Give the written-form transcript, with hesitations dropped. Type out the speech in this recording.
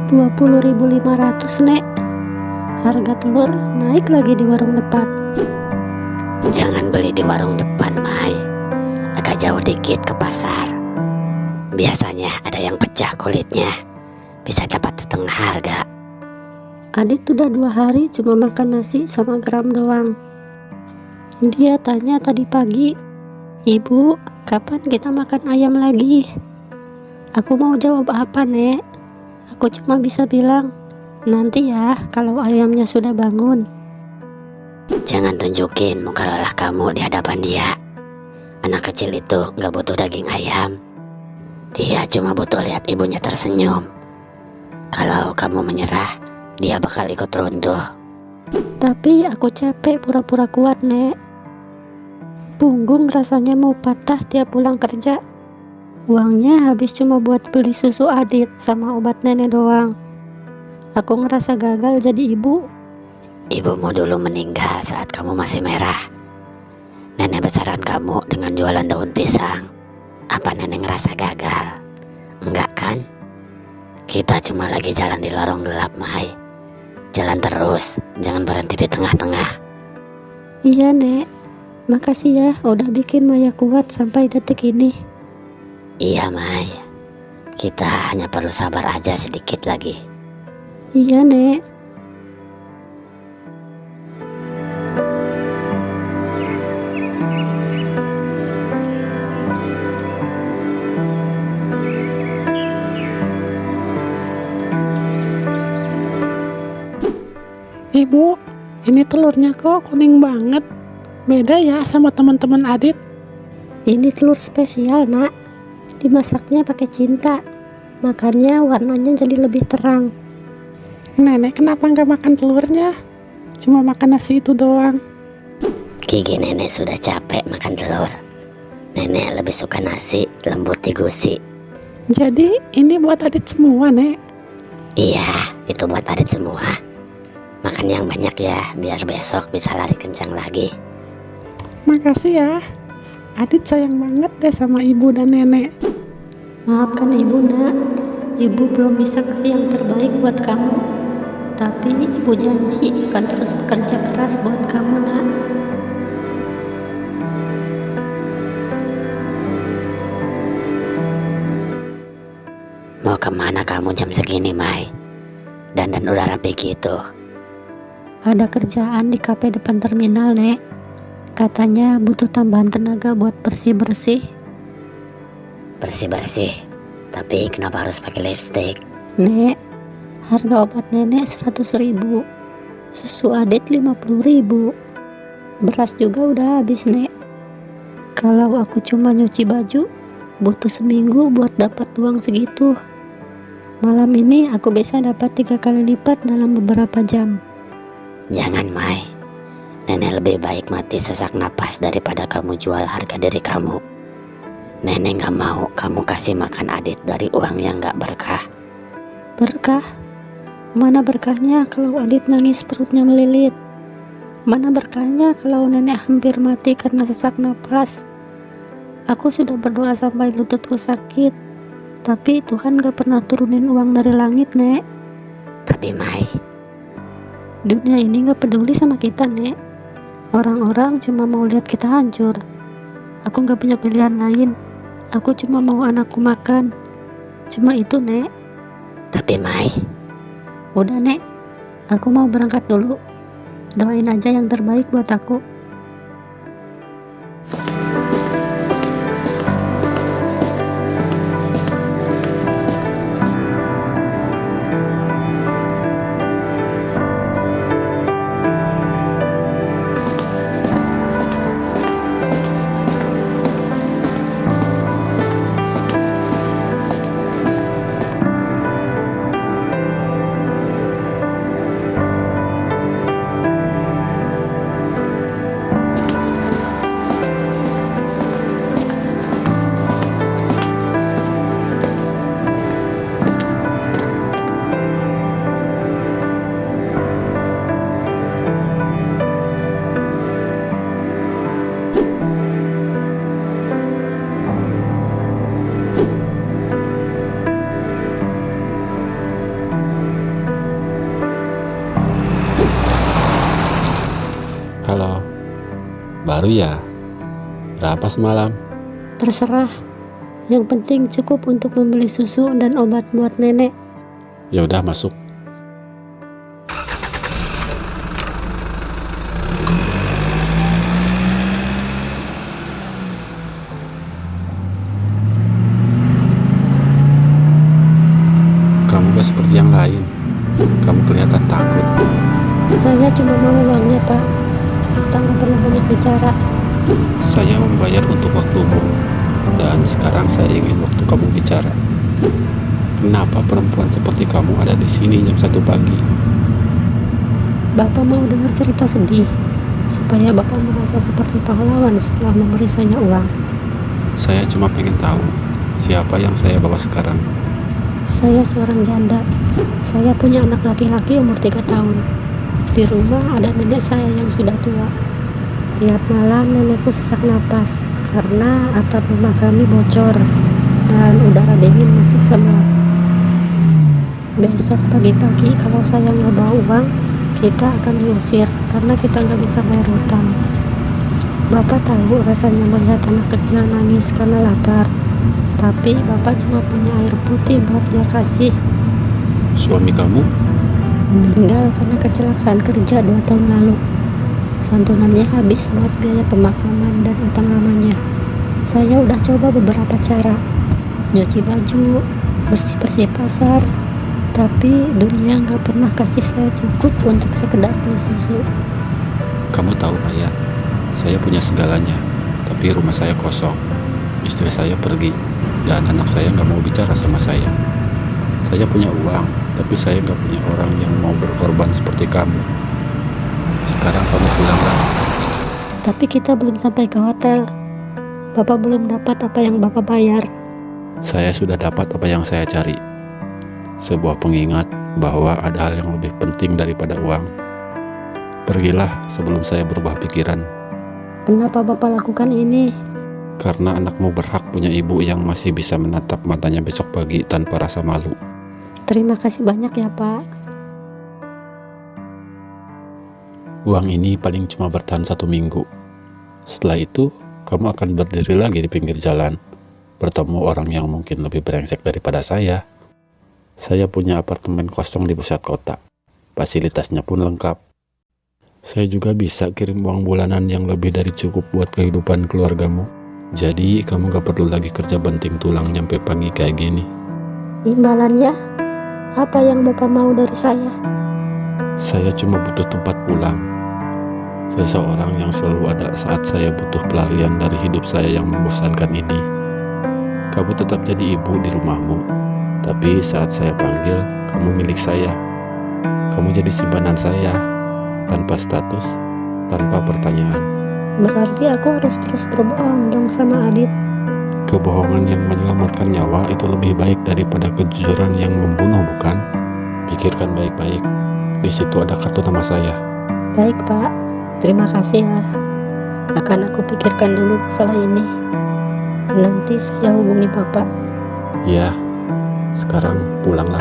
20.500, Nek. Harga telur naik lagi di warung depan. Jangan beli di warung depan, Mai. Agak jauh dikit ke pasar. Biasanya ada yang pecah kulitnya, bisa dapat setengah harga. Adit udah 2 hari cuma makan nasi sama garam doang. Dia tanya tadi pagi, "Ibu, kapan kita makan ayam lagi?" Aku mau jawab apa, Nek? Aku cuma bisa bilang, "Nanti ya kalau ayamnya sudah bangun." Jangan tunjukin muka lelah kamu di hadapan dia. Anak kecil itu gak butuh daging ayam. Dia cuma butuh lihat ibunya tersenyum. Kalau kamu menyerah, dia bakal ikut runtuh. Tapi aku capek pura-pura kuat, Nek. Punggung rasanya mau patah tiap pulang kerja. Uangnya habis cuma buat beli susu Adit sama obat nenek doang. Aku ngerasa gagal jadi ibu. Ibumu dulu meninggal saat kamu masih merah. Nenek besaran kamu dengan jualan daun pisang. Apa nenek ngerasa gagal? Enggak kan? Kita cuma lagi jalan di lorong gelap, Mai. Jalan terus, jangan berhenti di tengah-tengah. Iya, Nek. Makasih ya udah bikin Maya kuat sampai detik ini. Iya, Mai. Kita hanya perlu sabar aja sedikit lagi. Iya, Nek. Ibu, ini telurnya kok kuning banget. Beda ya sama teman-teman Adit. Ini telur spesial, Nak. Dimasaknya pakai cinta. Makanya warnanya jadi lebih terang. Nenek kenapa nggak makan telurnya? Cuma makan nasi itu doang. Gigi nenek sudah capek makan telur. Nenek lebih suka nasi lembut digusi. Jadi ini buat Adit semua, Nek. Iya, itu buat Adit semua. Makan yang banyak ya, biar besok bisa lari kencang lagi. Makasih ya. Adit sayang banget deh sama ibu dan nenek. Maafkan ibu, Nak. Ibu belum bisa kasih yang terbaik buat kamu. Tapi ibu janji akan terus bekerja keras buat kamu, Nak. Mau kemana kamu jam segini, Mai? Dandan udah rapi gitu. Ada kerjaan di kafe depan terminal, Nek. Katanya butuh tambahan tenaga buat bersih-bersih. Bersih-bersih. Tapi kenapa harus pakai lipstick? Nek, harga obat nenek 100.000. Susu Adit 50.000. Beras juga udah habis, Nek. Kalau aku cuma nyuci baju, butuh seminggu buat dapat uang segitu. Malam ini aku bisa dapat 3 kali lipat dalam beberapa jam. Jangan, Mai. Nenek lebih baik mati sesak napas daripada kamu jual harga diri kamu. Nenek gak mau kamu kasih makan Adit dari uang yang gak berkah. Berkah? Mana berkahnya kalau Adit nangis perutnya melilit? Mana berkahnya kalau nenek hampir mati karena sesak napas? Aku sudah berdoa sampai lututku sakit, tapi Tuhan gak pernah turunin uang dari langit, Nek. Tapi Mai, Dunia ini gak peduli sama kita, Nek. Orang-orang cuma mau lihat kita hancur. Aku gak punya pilihan lain. Aku cuma mau anakku makan. Cuma itu, Nek. tapi Mai, Udah, Nek. Aku mau berangkat dulu. Doain aja yang terbaik buat aku. Halo, baru ya? Berapa semalam? Terserah. Yang penting cukup untuk membeli susu dan obat buat nenek. Ya udah masuk. Kamu gak seperti yang lain. Kamu kelihatan takut. Saya cuma mau uangnya, Pak. Kita nggak perlu banyak bicara. Saya membayar untuk waktumu. Dan sekarang saya ingin waktu kamu bicara. Kenapa perempuan seperti kamu ada di sini jam 1 pagi? Bapak mau dengar cerita sedih, supaya Bapak merasa seperti pahlawan setelah memberi saya uang. Saya cuma pengen tahu siapa yang saya bawa sekarang. Saya seorang janda. Saya punya anak laki-laki umur 3 tahun. Di rumah ada nenek saya yang sudah tua. Tiap malam nenekku sesak napas karena atap rumah kami bocor dan udara dingin masuk semua. Besok pagi-pagi kalau saya nggak bawa uang, kita akan diusir karena kita nggak bisa bayar hutang. Bapak tahu rasanya melihat anak kecil nangis karena lapar, tapi Bapak cuma punya air putih buat dia kasih. Suami kamu? Meninggal karena kecelakaan kerja 2 tahun lalu. Santunannya habis buat biaya pemakaman dan utang lamanya. Saya udah coba beberapa cara, nyuci baju, bersih-bersih pasar, tapi dunia nggak pernah kasih saya cukup untuk sekedar beli susu. Kamu tahu ayah, saya punya segalanya, tapi rumah saya kosong. Istri saya pergi, dan anak saya nggak mau bicara sama saya. Saya punya uang, tapi saya nggak punya orang yang mau berkorban seperti kamu. Sekarang kamu pulanglah. Tapi kita belum sampai ke hotel. Bapak belum dapat apa yang Bapak bayar. Saya sudah dapat apa yang saya cari. Sebuah pengingat bahwa ada hal yang lebih penting daripada uang. Pergilah sebelum saya berubah pikiran. Kenapa Bapak lakukan ini? Karena anakmu berhak punya ibu yang masih bisa menatap matanya besok pagi tanpa rasa malu. Terima kasih banyak ya, Pak. Uang ini paling cuma bertahan 1 minggu. Setelah itu, kamu akan berdiri lagi di pinggir jalan, bertemu orang yang mungkin lebih brengsek daripada saya. Saya punya apartemen kosong di pusat kota. Fasilitasnya pun lengkap. Saya juga bisa kirim uang bulanan yang lebih dari cukup buat kehidupan keluargamu. Jadi, kamu gak perlu lagi kerja banting tulang nyampe pagi kayak gini. Imbalannya, apa yang Bapak mau dari saya? Saya cuma butuh tempat pulang. Seseorang yang selalu ada saat saya butuh pelarian dari hidup saya yang membosankan ini. Kamu tetap jadi ibu di rumahmu, tapi saat saya panggil, kamu milik saya. Kamu jadi simpanan saya, tanpa status, tanpa pertanyaan. Berarti aku harus terus berbohong dong sama Adit. Kebohongan yang menyelamatkan nyawa itu lebih baik daripada kejujuran yang membunuh, bukan? Pikirkan baik-baik. Di situ ada kartu nama saya. Baik, Pak. Terima kasih ya. Akan aku pikirkan dulu masalah ini. Nanti saya hubungi Bapak. Ya, sekarang pulanglah.